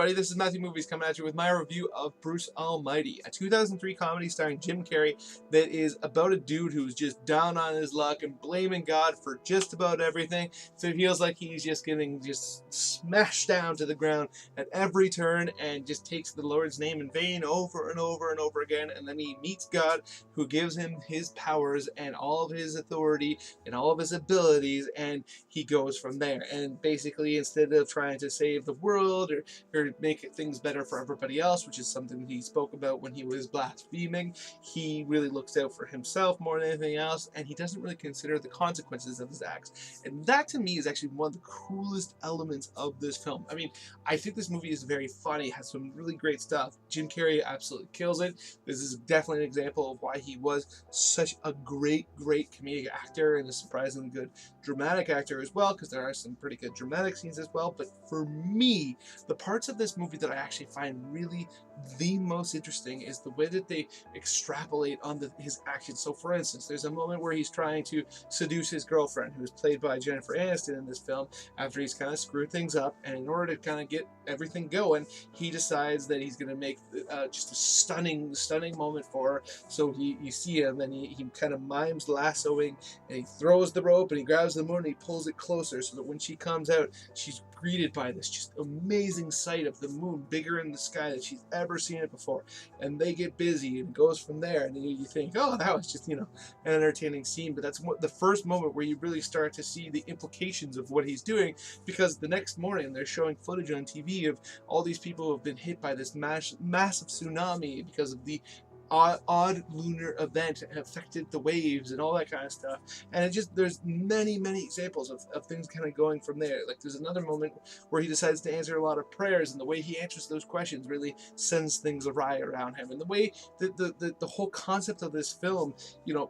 everybody, this is Matthew Movies coming at you with my review of Bruce Almighty, a 2003 comedy starring Jim Carrey that is about a dude who's just down on his luck and blaming God for just about everything. So it feels like he's just getting smashed down to the ground at every turn and just takes the Lord's name in vain over and over and over again. And then he meets God, who gives him his powers and all of his authority and all of his abilities, and he goes from there. And basically, instead of trying to save the world or make things better for everybody else, which is something he spoke about when he was blaspheming, he really looks out for himself more than anything else, and he doesn't really consider the consequences of his acts. And that, to me, is actually one of the coolest elements of this film. I mean, I think this movie is very funny, has some really great stuff. Jim Carrey absolutely kills it. This is definitely an example of why he was such a great comedic actor and a surprisingly good dramatic actor as well, because there are some pretty good dramatic scenes as well. But for me, the parts of this movie that I actually find really the most interesting is the way that they extrapolate on his actions. So for instance, there's a moment where he's trying to seduce his girlfriend, who's played by Jennifer Aniston in this film, after he's kind of screwed things up, and in order to kind of get everything going, he decides that he's going to make just a stunning moment for her. So you see him, and he kind of mimes lassoing, and he throws the rope, and he grabs the moon, and he pulls it closer, so that when she comes out, she's greeted by this just amazing sight of the moon bigger in the sky than she's ever seen it before. And they get busy, and it goes from there. And then you think, oh, that was just, an entertaining scene. But that's the first moment where you really start to see the implications of what he's doing, because the next morning they're showing footage on TV of all these people who have been hit by this massive tsunami because of the odd lunar event affected the waves and all that kind of stuff. And there's many examples of things kind of going from there. Like, there's another moment where he decides to answer a lot of prayers, and the way he answers those questions really sends things awry around him. And the way that the whole concept of this film,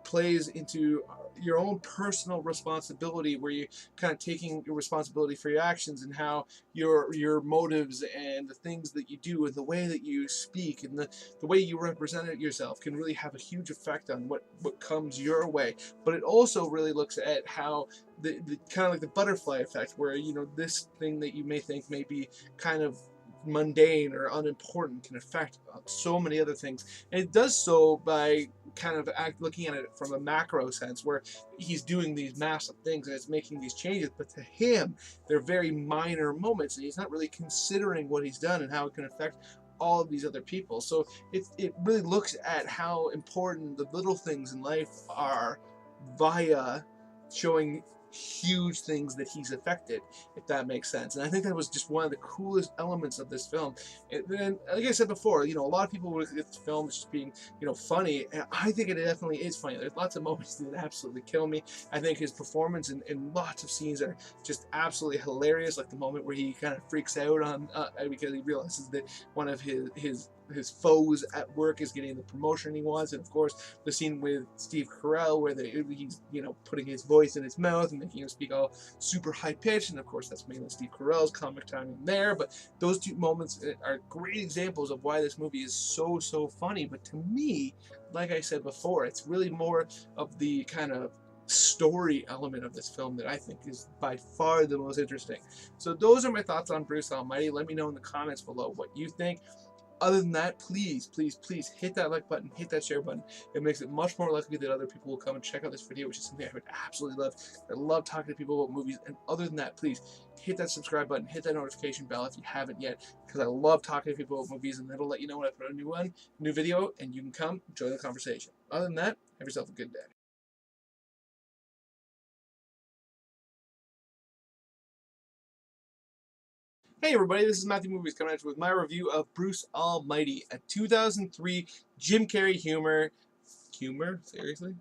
plays into your own personal responsibility, where you kind of taking your responsibility for your actions, and how your motives and the things that you do and the way that you speak and the way you represent yourself can really have a huge effect on what comes your way. But it also really looks at how the kind of like the butterfly effect, where this thing that you may think may be kind of mundane or unimportant can affect so many other things. And it does so by kind of looking at it from a macro sense, where he's doing these massive things and it's making these changes, but to him they're very minor moments, and he's not really considering what he's done and how it can affect all of these other people. So it really looks at how important the little things in life are via showing huge things that he's affected, if that makes sense. And I think that was just one of the coolest elements of this film. And then, like I said before, a lot of people would look at the film as just being, funny, and I think it definitely is funny. There's lots of moments that absolutely kill me. I think his performance in lots of scenes are just absolutely hilarious, like the moment where he kind of freaks out on because he realizes that one of his foes at work is getting the promotion he wants. And of course the scene with Steve Carell, where he's putting his voice in his mouth and making him speak all super high pitched, and of course that's mainly Steve Carell's comic timing there. But those two moments are great examples of why this movie is so funny. But to me, like I said before, it's really more of the kind of story element of this film that I think is by far the most interesting. So those are my thoughts on Bruce Almighty. Let me know in the comments below what you think. Other than that, please hit that like button, hit that share button. It makes it much more likely that other people will come and check out this video, which is something I would absolutely love. I love talking to people about movies. And other than that, please hit that subscribe button, hit that notification bell if you haven't yet, because I love talking to people about movies, and that'll let you know when I put a new video, and you can come join the conversation. Other than that, have yourself a good day. Hey everybody, this is Matthew Movies coming at you with my review of Bruce Almighty, a 2003 Jim Carrey humor. Seriously?